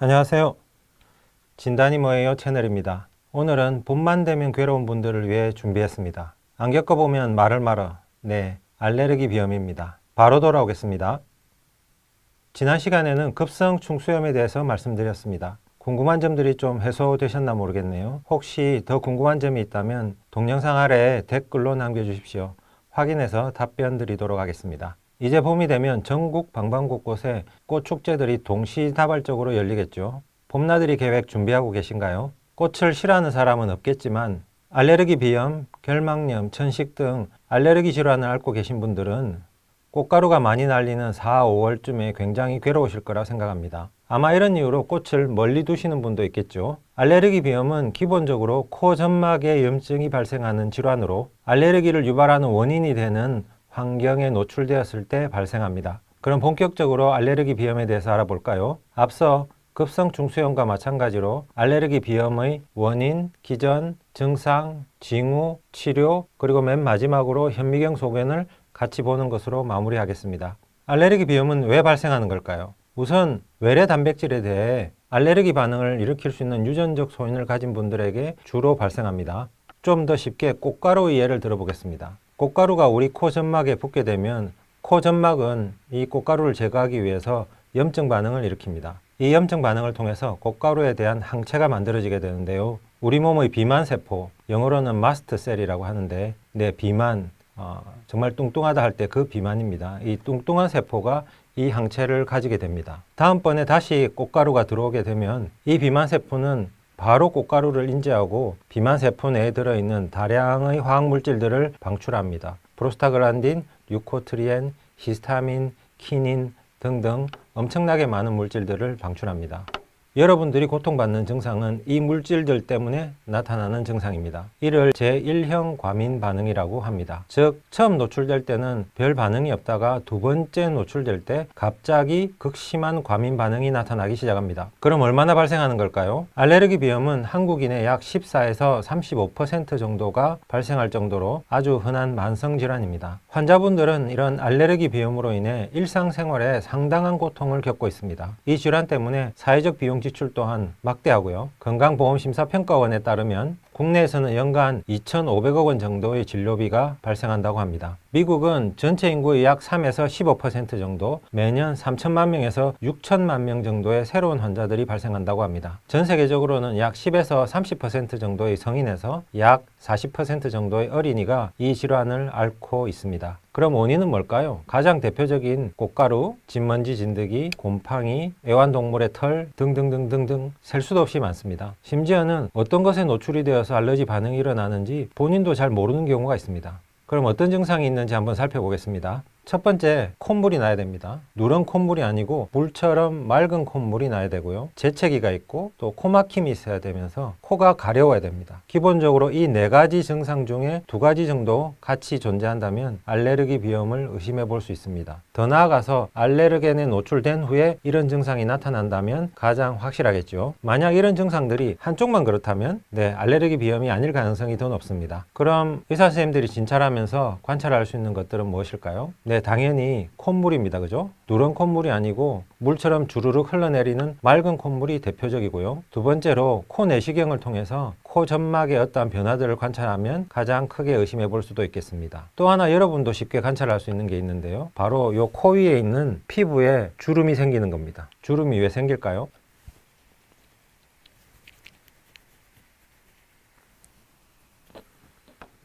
안녕하세요. 진단이 뭐예요 채널입니다. 오늘은 봄만 되면 괴로운 분들을 위해 준비했습니다. 안 겪어보면 말을 말어. 네, 알레르기 비염입니다. 바로 돌아오겠습니다. 지난 시간에는 급성 충수염에 대해서 말씀드렸습니다. 궁금한 점들이 좀 해소되셨나 모르겠네요. 혹시 더 궁금한 점이 있다면 동영상 아래에 댓글로 남겨주십시오. 확인해서 답변 드리도록 하겠습니다. 이제 봄이 되면 전국 방방곳곳에 꽃축제들이 동시다발적으로 열리겠죠. 봄나들이 계획 준비하고 계신가요? 꽃을 싫어하는 사람은 없겠지만 알레르기 비염, 결막염, 천식 등 알레르기 질환을 앓고 계신 분들은 꽃가루가 많이 날리는 4, 5월쯤에 굉장히 괴로우실 거라 생각합니다. 아마 이런 이유로 꽃을 멀리 두시는 분도 있겠죠. 알레르기 비염은 기본적으로 코 점막에 염증이 발생하는 질환으로 알레르기를 유발하는 원인이 되는 환경에 노출되었을 때 발생합니다. 그럼 본격적으로 알레르기 비염에 대해서 알아볼까요? 앞서 급성 중수염과 마찬가지로 알레르기 비염의 원인, 기전, 증상, 징후, 치료, 그리고 맨 마지막으로 현미경 소견을 같이 보는 것으로 마무리하겠습니다. 알레르기 비염은 왜 발생하는 걸까요? 우선 외래 단백질에 대해 알레르기 반응을 일으킬 수 있는 유전적 소인을 가진 분들에게 주로 발생합니다. 좀 더 쉽게 꽃가루의 예를 들어보겠습니다. 꽃가루가 우리 코 점막에 붙게 되면 코 점막은 이 꽃가루를 제거하기 위해서 염증 반응을 일으킵니다. 이 염증 반응을 통해서 꽃가루에 대한 항체가 만들어지게 되는데요. 우리 몸의 비만세포, 영어로는 마스트셀이라고 하는데 비만, 정말 뚱뚱하다 할 때 그 비만입니다. 이 뚱뚱한 세포가 이 항체를 가지게 됩니다. 다음번에 다시 꽃가루가 들어오게 되면 이 비만세포는 바로 꽃가루를 인지하고 비만세포 내에 들어있는 다량의 화학물질들을 방출합니다. 프로스타글란딘, 류코트리엔, 히스타민, 키닌 등등 엄청나게 많은 물질들을 방출합니다. 여러분들이 고통받는 증상은 이 물질들 때문에 나타나는 증상입니다. 이를 제1형 과민 반응이라고 합니다. 즉, 처음 노출될 때는 별 반응이 없다가 두 번째 노출될 때 갑자기 극심한 과민 반응이 나타나기 시작합니다. 그럼 얼마나 발생하는 걸까요? 알레르기 비염은 한국인의 약 14에서 35% 정도가 발생할 정도로 아주 흔한 만성질환입니다. 환자분들은 이런 알레르기 비염으로 인해 일상생활에 상당한 고통을 겪고 있습니다. 이 질환 때문에 사회적 비용 지출 또한 막대하고요. 건강보험심사평가원에 따르면 국내에서는 연간 2,500억 원 정도의 진료비가 발생한다고 합니다. 미국은 전체 인구의 약 3에서 15% 정도, 매년 3천만 명에서 6천만 명 정도의 새로운 환자들이 발생한다고 합니다. 전 세계적으로는 약 10에서 30% 정도의 성인에서 약 40% 정도의 어린이가 이 질환을 앓고 있습니다. 그럼 원인은 뭘까요? 가장 대표적인 꽃가루, 진먼지 진드기, 곰팡이, 애완동물의 털 등등등등등 셀 수도 없이 많습니다. 심지어는 어떤 것에 노출이 되어서 알러지 반응이 일어나는지 본인도 잘 모르는 경우가 있습니다. 그럼 어떤 증상이 있는지 한번 살펴보겠습니다. 첫 번째, 콧물이 나야 됩니다. 누런 콧물이 아니고 물처럼 맑은 콧물이 나야 되고요. 재채기가 있고 또 코막힘이 있어야 되면서 코가 가려워야 됩니다. 기본적으로 이 네 가지 증상 중에 두 가지 정도 같이 존재한다면 알레르기 비염을 의심해 볼 수 있습니다. 더 나아가서 알레르겐에 노출된 후에 이런 증상이 나타난다면 가장 확실하겠죠. 만약 이런 증상들이 한쪽만 그렇다면 알레르기 비염이 아닐 가능성이 더 높습니다. 그럼 의사 선생님들이 진찰하면서 관찰할 수 있는 것들은 무엇일까요? 당연히 콧물입니다. 그죠? 누런 콧물이 아니고 물처럼 주르륵 흘러내리는 맑은 콧물이 대표적이고요. 두 번째로 코 내시경을 통해서 코 점막의 어떠한 변화들을 관찰하면 가장 크게 의심해 볼 수도 있겠습니다. 또 하나 여러분도 쉽게 관찰할 수 있는 게 있는데요. 바로 이 코 위에 있는 피부에 주름이 생기는 겁니다. 주름이 왜 생길까요?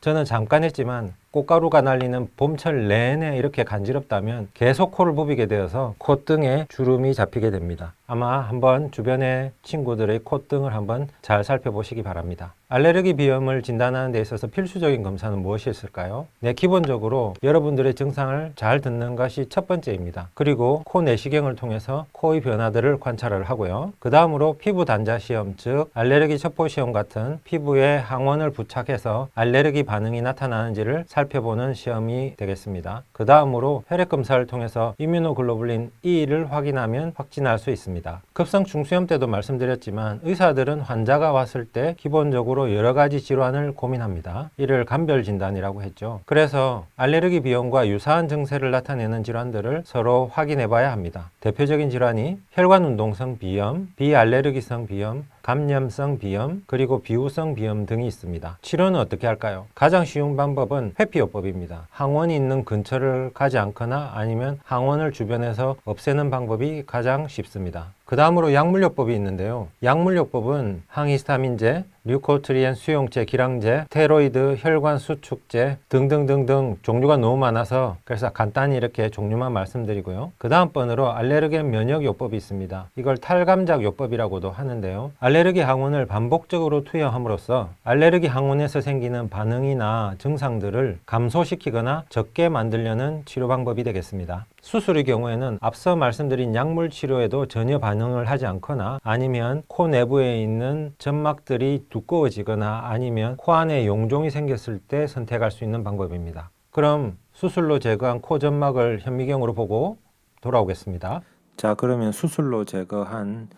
저는 잠깐 했지만 꽃가루가 날리는 봄철 내내 이렇게 간지럽다면 계속 코를 부비게 되어서 콧등에 주름이 잡히게 됩니다. 아마 한번 주변의 친구들의 콧등을 한번 잘 살펴보시기 바랍니다. 알레르기 비염을 진단하는 데 있어서 필수적인 검사는 무엇이 있을까요? 기본적으로 여러분들의 증상을 잘 듣는 것이 첫 번째입니다. 그리고 코 내시경을 통해서 코의 변화들을 관찰을 하고요. 그 다음으로 피부 단자 시험, 즉 알레르기 첩보 시험 같은 피부에 항원을 부착해서 알레르기 반응이 나타나는지를 살펴보는 시험이 되겠습니다. 그 다음으로 혈액 검사를 통해서 이뮤노글로불린 E를 확인하면 확진할 수 있습니다. 급성 중수염 때도 말씀드렸지만 의사들은 환자가 왔을 때 기본적으로 중심으로 여러 가지 질환을 고민합니다. 이를 간별 진단이라고 했죠. 그래서 알레르기 비염과 유사한 증세를 나타내는 질환들을 서로 확인해 봐야 합니다. 대표적인 질환이 혈관운동성 비염, 비알레르기성 비염, 감염성 비염, 그리고 비후성 비염 등이 있습니다. 치료는 어떻게 할까요? 가장 쉬운 방법은 회피요법입니다. 항원이 있는 근처를 가지 않거나 아니면 항원을 주변에서 없애는 방법이 가장 쉽습니다. 그 다음으로 약물요법이 있는데요. 약물요법은 항히스타민제, 류코트리엔 수용제, 기량제, 스테로이드, 혈관 수축제 등등등등 종류가 너무 많아서 그래서 간단히 이렇게 종류만 말씀드리고요. 그 다음 번으로 알레르겐 면역요법이 있습니다. 이걸 탈감작요법이라고도 하는데요. 알레르기 항원을 반복적으로 투여함으로써 알레르기 항원에서 생기는 반응이나 증상들을 감소시키거나 적게 만들려는 치료 방법이 되겠습니다. 수술의 경우에는 앞서 말씀드린 약물 치료에도 전혀 반응을 하지 않거나 아니면 코 내부에 있는 점막들이 두꺼워지거나 아니면 코 안에 용종이 생겼을 때 선택할 수 있는 방법입니다. 그럼 수술로 제거한 코 점막을 현미경으로 보고 돌아오겠습니다. 자, 그러면 수술로 제거한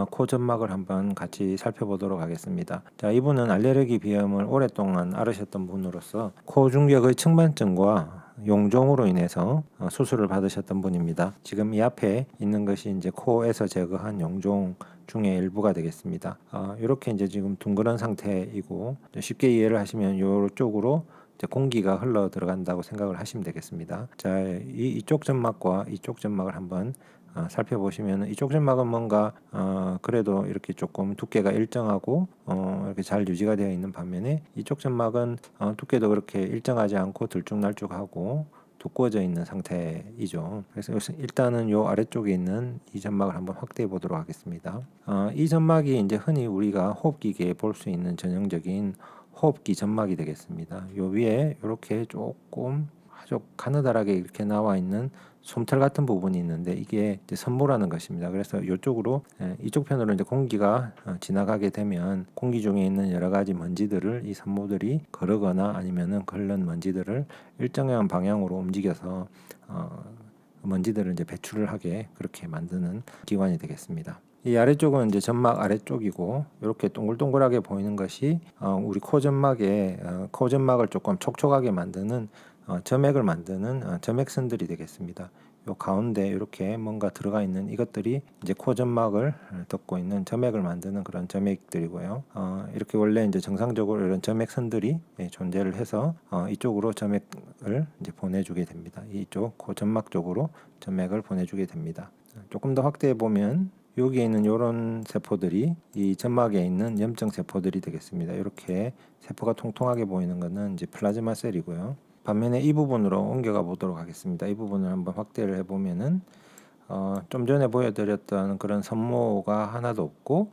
코 점막을 한번 같이 살펴보도록 하겠습니다. 자, 이분은 알레르기 비염을 오랫동안 앓으셨던 분으로서 코 중격의 측만증과 용종으로 인해서 수술을 받으셨던 분입니다. 지금 이 앞에 있는 것이 이제 코에서 제거한 용종 중의 일부가 되겠습니다. 이렇게 이제 지금 둥그런 상태이고 쉽게 이해를 하시면 이쪽으로 공기가 흘러 들어간다고 생각을 하시면 되겠습니다. 자, 이쪽 점막과 이쪽 점막을 한번 살펴보시면 이쪽 점막은 뭔가 그래도 이렇게 조금 두께가 일정하고 이렇게 잘 유지가 되어 있는 반면에 이쪽 점막은 두께도 그렇게 일정하지 않고 들쭉날쭉하고 두꺼워져 있는 상태이죠. 그래서 일단은 요 아래쪽에 있는 이 점막을 한번 확대해 보도록 하겠습니다. 이 점막이 이제 흔히 우리가 호흡기계에 볼 수 있는 전형적인 호흡기 점막이 되겠습니다. 요 위에 이렇게 조금 아주 가느다랗게 이렇게 나와 있는 솜털 같은 부분이 있는데 이게 이제 선모라는 것입니다. 그래서 이쪽으로 이쪽 편으로 이제 공기가 지나가게 되면 공기 중에 있는 여러 가지 먼지들을 이 선모들이 거르거나 아니면은 걸른 먼지들을 일정한 방향으로 움직여서 먼지들을 이제 배출을 하게 그렇게 만드는 기관이 되겠습니다. 이 아래쪽은 이제 점막 아래쪽이고 이렇게 동글동글하게 보이는 것이 우리 코 점막을 조금 촉촉하게 만드는 점액을 만드는 점액선들이 되겠습니다. 요 가운데 이렇게 뭔가 들어가 있는 이것들이 이제 코 점막을 덮고 있는 점액을 만드는 그런 점액들이고요. 이렇게 원래 이제 정상적으로 이런 점액선들이 존재를 해서 이쪽으로 점액을 이제 보내주게 됩니다. 이쪽 코 점막 쪽으로 점액을 보내주게 됩니다. 조금 더 확대해 보면 여기에 있는 이런 세포들이 이 점막에 있는 염증 세포들이 되겠습니다. 이렇게 세포가 통통하게 보이는 것은 이제 플라즈마 셀이고요. 반면에 이 부분으로 옮겨가 보도록 하겠습니다. 이 부분을 한번 확대를 해보면은 좀 전에 보여드렸던 그런 선모가 하나도 없고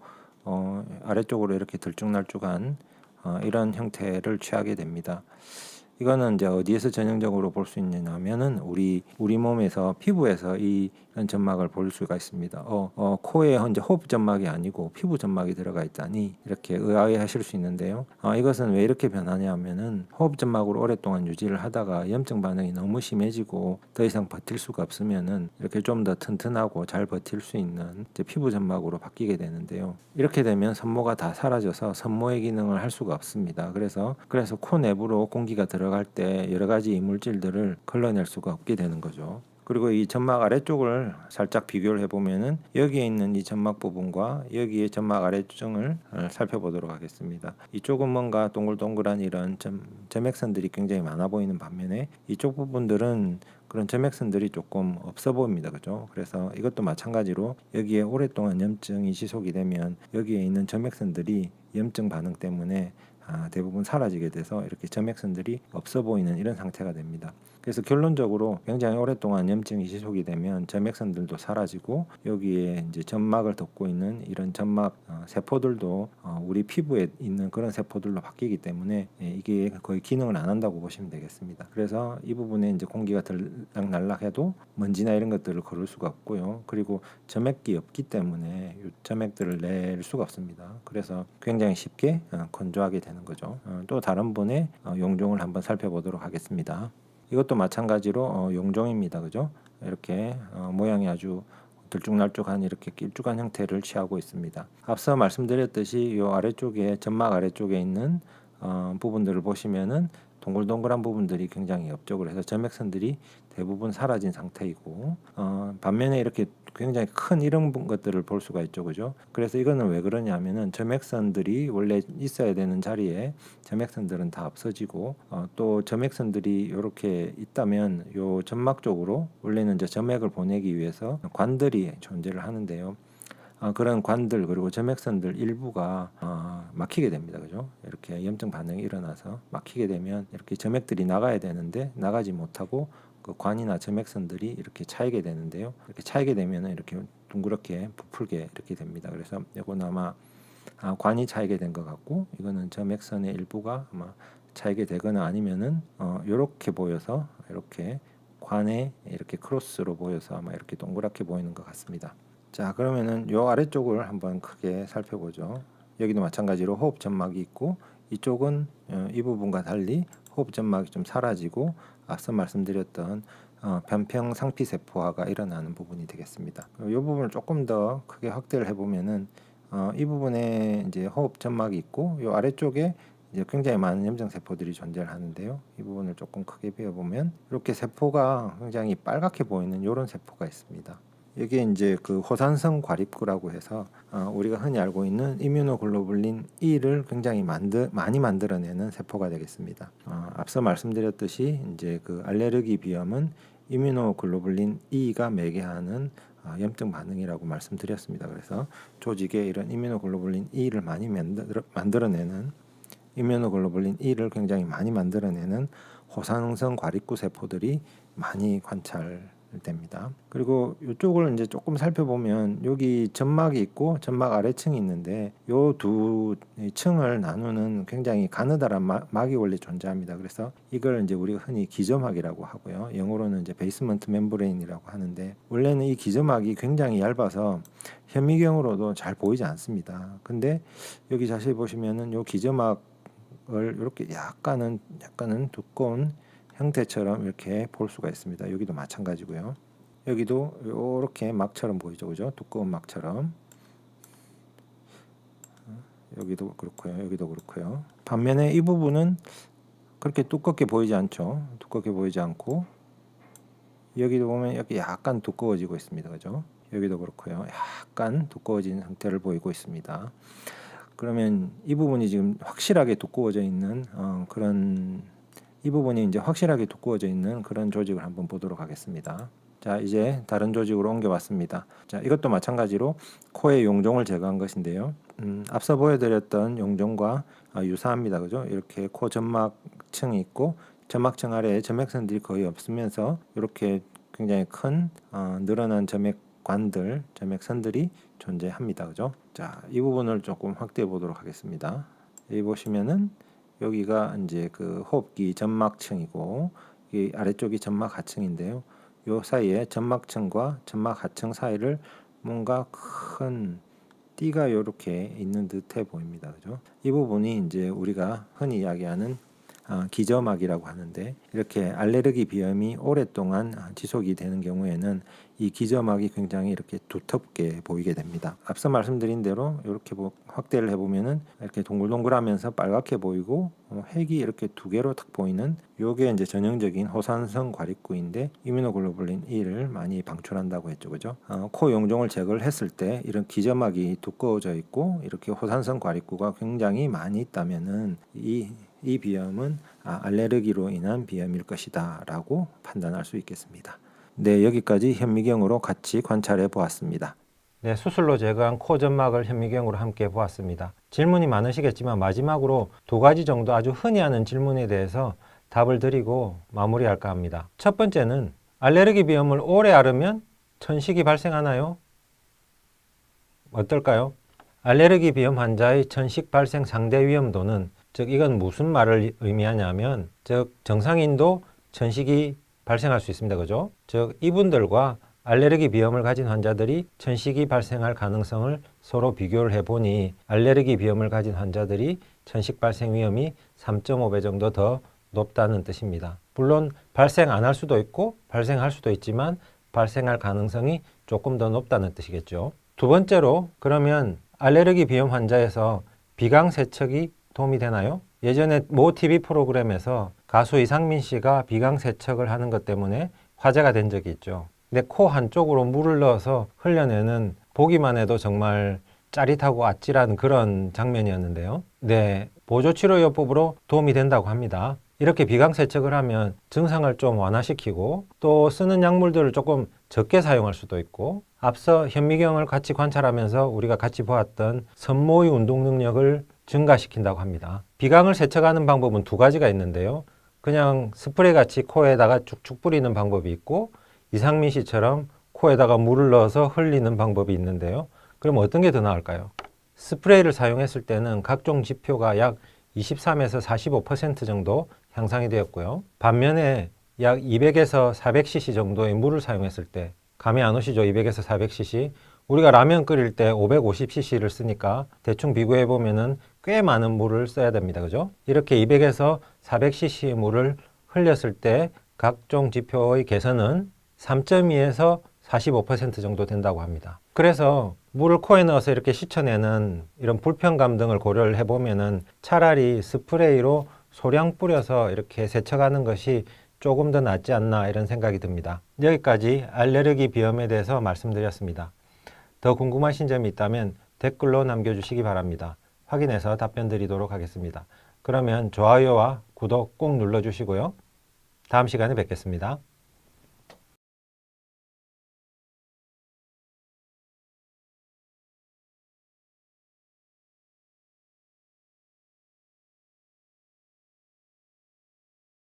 아래쪽으로 이렇게 들쭉날쭉한 이런 형태를 취하게 됩니다. 이거는 이제 어디에서 전형적으로 볼 수 있냐면은 우리 몸에서 피부에서 이런 점막을 볼 수가 있습니다. 코에 이제 호흡 점막이 아니고 피부 점막이 들어가 있다니 이렇게 의아해하실 수 있는데요. 이것은 왜 이렇게 변하냐면은 호흡 점막으로 오랫동안 유지를 하다가 염증 반응이 너무 심해지고 더 이상 버틸 수가 없으면은 이렇게 좀 더 튼튼하고 잘 버틸 수 있는 이제 피부 점막으로 바뀌게 되는데요. 이렇게 되면 선모가 다 사라져서 선모의 기능을 할 수가 없습니다. 그래서 코 내부로 공기가 들어갈 때 여러 가지 이물질들을 걸러낼 수가 없게 되는 거죠. 그리고 이 점막 아래쪽을 살짝 비교를 해보면은 여기에 있는 이 점막 부분과 여기에 점막 아래층을 살펴보도록 하겠습니다. 이쪽은 뭔가 동글동글한 이런 점액선들이 굉장히 많아 보이는 반면에 이쪽 부분들은 그런 점액선들이 조금 없어 보입니다. 그죠? 그래서 이것도 마찬가지로 여기에 오랫동안 염증이 지속이 되면 여기에 있는 점액선들이 염증 반응 때문에 대부분 사라지게 돼서 이렇게 점액선들이 없어 보이는 이런 상태가 됩니다. 그래서 결론적으로 굉장히 오랫동안 염증이 지속이 되면 점액선들도 사라지고 여기에 이제 점막을 덮고 있는 이런 점막 세포들도 우리 피부에 있는 그런 세포들로 바뀌기 때문에 이게 거의 기능을 안 한다고 보시면 되겠습니다. 그래서 이 부분에 이제 공기가 들락날락해도 먼지나 이런 것들을 걸을 수가 없고요. 그리고 점액이 없기 때문에 이 점액들을 낼 수가 없습니다. 그래서 굉장히 쉽게 건조하게 되는 거죠. 또 다른 분의 용종을 한번 살펴보도록 하겠습니다. 이것도 마찬가지로 용종입니다. 그죠? 이렇게 모양이 아주 들쭉날쭉한 이렇게 길쭉한 형태를 취하고 있습니다. 앞서 말씀드렸듯이 이 아래쪽에 점막 아래쪽에 있는 부분들을 보시면은 동글동글한 부분들이 굉장히 옆쪽으로 해서 점액선들이 대부분 사라진 상태이고 반면에 이렇게 굉장히 큰 이런 것들을 볼 수가 있죠, 그죠? 그래서 이거는 왜 그러냐면은 점액선들이 원래 있어야 되는 자리에 점액선들은 다 없어지고 또 점액선들이 이렇게 있다면 요 점막 쪽으로 원래는 이제 점액을 보내기 위해서 관들이 존재를 하는데요. 그런 관들 그리고 점액선들 일부가 막히게 됩니다. 그죠? 이렇게 염증 반응이 일어나서 막히게 되면 이렇게 점액들이 나가야 되는데 나가지 못하고 그 관이나 점액선들이 이렇게 차이게 되는데요. 이렇게 차이게 되면 이렇게 둥그렇게 부풀게 이렇게 됩니다. 그래서 이건 아마 관이 차이게 된 것 같고 이거는 점액선의 일부가 아마 차이게 되거나 아니면은 이렇게 보여서 이렇게 관에 이렇게 크로스로 보여서 아마 이렇게 동그랗게 보이는 것 같습니다. 자, 그러면은 요 아래쪽을 한번 크게 살펴보죠. 여기도 마찬가지로 호흡 점막이 있고 이쪽은 이 부분과 달리 호흡 점막이 좀 사라지고 앞서 말씀드렸던 변평 상피 세포화가 일어나는 부분이 되겠습니다. 이 부분을 조금 더 크게 확대를 해보면은 이 부분에 이제 호흡 점막이 있고 이 아래쪽에 이제 굉장히 많은 염증 세포들이 존재를 하는데요. 이 부분을 조금 크게 비워보면 이렇게 세포가 굉장히 빨갛게 보이는 이런 세포가 있습니다. 이게 이제 그 호산성 과립구라고 해서 우리가 흔히 알고 있는 이뮤노글로불린 E를 굉장히 많이 만들어내는 세포가 되겠습니다. 앞서 말씀드렸듯이 이제 그 알레르기 비염은 이뮤노글로불린 E가 매개하는 염증 반응이라고 말씀드렸습니다. 그래서 조직에 이런 이뮤노글로불린 E를 많이 만들어내는 이뮤노글로불린 E를 굉장히 많이 만들어내는 호산성 과립구 세포들이 많이 관찰됩니다. 그리고 이쪽을 이제 조금 살펴보면 여기 점막이 있고 점막 아래층이 있는데 요 두 층을 나누는 굉장히 가느다란 막이 원래 존재합니다. 그래서 이걸 이제 우리가 흔히 기저막이라고 하고요. 영어로는 이제 베이스먼트 멤브레인이라고 하는데 원래는 이 기저막이 굉장히 얇아서 현미경으로도 잘 보이지 않습니다. 근데 여기 자세히 보시면은 요 기저막을 이렇게 약간은 두꺼운 형태처럼 이렇게 볼 수가 있습니다. 여기도 마찬가지고요. 여기도 이렇게 막처럼 보이죠, 그죠? 두꺼운 막처럼. 여기도 그렇고요. 여기도 그렇고요. 반면에 이 부분은 그렇게 두껍게 보이지 않죠. 두껍게 보이지 않고 여기도 보면 여기 약간 두꺼워지고 있습니다, 그죠? 여기도 그렇고요. 약간 두꺼워진 상태를 보이고 있습니다. 그러면 이 부분이 지금 확실하게 두꺼워져 있는 이 부분이 이제 확실하게 두꺼워져 있는 그런 조직을 한번 보도록 하겠습니다. 자, 이제 다른 조직으로 옮겨봤습니다. 자, 이것도 마찬가지로 코의 용종을 제거한 것인데요. 앞서 보여드렸던 용종과 유사합니다. 그죠? 이렇게 코 점막층이 있고 점막층 아래에 점액선들이 거의 없으면서 이렇게 굉장히 큰 늘어난 점액관들, 점액선들이 존재합니다. 그죠? 자, 이 부분을 조금 확대해 보도록 하겠습니다. 여기 보시면은 여기가 이제 그 호흡기 점막층이고 이 아래쪽이 점막 하층인데요. 요 사이에 점막층과 점막 하층 사이를 뭔가 큰 띠가 이렇게 있는 듯해 보입니다. 그죠? 이 부분이 이제 우리가 흔히 이야기하는 기저막이라고 하는데 이렇게 알레르기 비염이 오랫동안 지속이 되는 경우에는 이 기저막이 굉장히 이렇게 두텁게 보이게 됩니다. 앞서 말씀드린 대로 이렇게 확대를 해보면은 이렇게 동글동글하면서 빨갛게 보이고 핵이 이렇게 두 개로 탁 보이는 요게 이제 전형적인 호산성 과립구인데 이뮤노글로불린 E를 많이 방출한다고 했죠, 그죠? 코 용종을 제거를 했을 때 이런 기저막이 두꺼워져 있고 이렇게 호산성 과립구가 굉장히 많이 있다면은 이 비염은 알레르기로 인한 비염일 것이다 라고 판단할 수 있겠습니다. 네, 여기까지 현미경으로 같이 관찰해 보았습니다. 네, 수술로 제거한 코 점막을 현미경으로 함께 보았습니다. 질문이 많으시겠지만 마지막으로 두 가지 정도 아주 흔히 하는 질문에 대해서 답을 드리고 마무리할까 합니다. 첫 번째는 알레르기 비염을 오래 앓으면 천식이 발생하나요? 어떨까요? 알레르기 비염 환자의 천식 발생 상대 위험도는 즉 이건 무슨 말을 의미하냐면 즉 정상인도 천식이 발생할 수 있습니다. 그죠? 즉 이분들과 알레르기 비염을 가진 환자들이 천식이 발생할 가능성을 서로 비교를 해보니 알레르기 비염을 가진 환자들이 천식 발생 위험이 3.5배 정도 더 높다는 뜻입니다. 물론 발생 안 할 수도 있고 발생할 수도 있지만 발생할 가능성이 조금 더 높다는 뜻이겠죠. 두 번째로, 그러면 알레르기 비염 환자에서 비강 세척이 도움이 되나요? 예전에 모 TV 프로그램에서 가수 이상민 씨가 비강 세척을 하는 것 때문에 화제가 된 적이 있죠. 근데 코 한쪽으로 물을 넣어서 흘려내는, 보기만 해도 정말 짜릿하고 아찔한 그런 장면이었는데요. 네, 보조치료요법으로 도움이 된다고 합니다. 이렇게 비강 세척을 하면 증상을 좀 완화시키고 또 쓰는 약물들을 조금 적게 사용할 수도 있고, 앞서 현미경을 같이 관찰하면서 우리가 같이 보았던 손모의 운동 능력을 증가시킨다고 합니다. 비강을 세척하는 방법은 두 가지가 있는데요. 그냥 스프레이 같이 코에다가 쭉쭉 뿌리는 방법이 있고, 이상민 씨처럼 코에다가 물을 넣어서 흘리는 방법이 있는데요. 그럼 어떤 게 더 나을까요? 스프레이를 사용했을 때는 각종 지표가 약 23에서 45% 정도 향상이 되었고요. 반면에 약 200에서 400cc 정도의 물을 사용했을 때, 감이 안 오시죠? 200에서 400cc. 우리가 라면 끓일 때 550cc를 쓰니까 대충 비교해 보면은 꽤 많은 물을 써야 됩니다. 그죠? 이렇게 200에서 400cc의 물을 흘렸을 때 각종 지표의 개선은 3.2에서 45% 정도 된다고 합니다. 그래서 물을 코에 넣어서 이렇게 씻어내는 이런 불편감 등을 고려를 해보면은 차라리 스프레이로 소량 뿌려서 이렇게 세척하는 것이 조금 더 낫지 않나, 이런 생각이 듭니다. 여기까지 알레르기 비염에 대해서 말씀드렸습니다. 더 궁금하신 점이 있다면 댓글로 남겨주시기 바랍니다. 확인해서 답변 드리도록 하겠습니다. 그러면 좋아요와 구독 꼭 눌러주시고요. 다음 시간에 뵙겠습니다.